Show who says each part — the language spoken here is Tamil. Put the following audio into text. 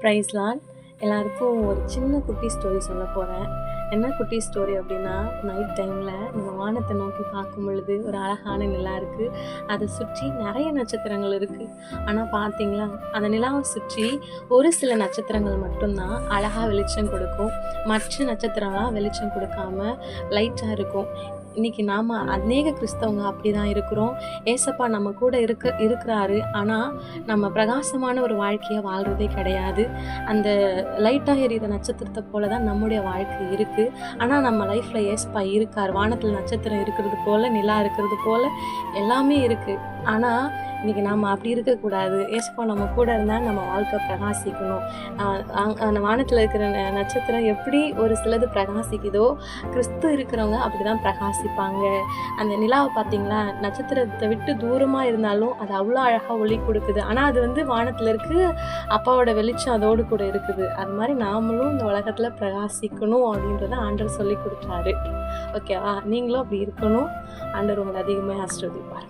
Speaker 1: Price Lord. எல்லாருக்கும் ஒரு சின்ன குட்டி ஸ்டோரி சொல்ல போகிறேன். என்ன குட்டி ஸ்டோரி அப்படின்னா, நைட் டைமில் நம்ம வானத்தை நோக்கி பார்க்கும் பொழுது ஒரு அழகான நிலா இருக்குது. அதை சுற்றி நிறைய நட்சத்திரங்கள் இருக்குது. ஆனால் பார்த்தீங்களா, அந்த நிலாவை சுற்றி ஒரு சில நட்சத்திரங்கள் மட்டும்தான் அழகாக வெளிச்சம் கொடுக்கும். மற்ற நட்சத்திரம்லாம் வெளிச்சம் கொடுக்காம லைட்டாக இருக்கும். இன்றைக்கி நாம் அநேக கிறிஸ்தவங்க அப்படி தான் இருக்கிறோம். ஏசப்பா நம்ம கூட இருக்கிறாரு. ஆனால் நம்ம பிரகாசமான ஒரு வாழ்க்கையை வாழ்கிறதே கிடையாது. அந்த லைட்டாக எரியுற நட்சத்திரத்தை போல தான் நம்முடைய வாழ்க்கை இருக்குது. ஆனால் நம்ம லைஃப்பில் ஏசப்பா இருக்கார். வானத்தில் நட்சத்திரம் இருக்கிறது போல், நிலா இருக்கிறது போல் எல்லாமே இருக்குது. ஆனால் இன்றைக்கி நாம் அப்படி இருக்கக்கூடாது. ஏசப்பா நம்ம கூட இருந்தால் நம்ம வாழ்க்கை பிரகாசிக்கணும். அந்த வானத்தில் இருக்கிற நட்சத்திரம் எப்படி ஒரு சிலது பிரகாசிக்குதோ, கிறிஸ்து இருக்கிறவங்க அப்படி தான் பிரகாசிப்பாங்க. அந்த நிலாவை பார்த்தீங்களா, நட்சத்திரத்தை விட்டு தூரமாக இருந்தாலும் அது அவ்வளோ அழகாக ஒளி கொடுக்குது. ஆனால் அது வானத்தில் இருக்குது, அப்பாவோட வெளிச்சம் அதோடு கூட இருக்குது. அது மாதிரி நாமளும் இந்த உலகத்தில் பிரகாசிக்கணும் அப்படின்றத ஆண்டவர் சொல்லி கொடுத்தாரு. ஓகேவா? நீங்களும் அப்படி இருக்கணும். ஆண்டவர் உங்களை அதிகமாக ஆசீர்வதிப்பார்.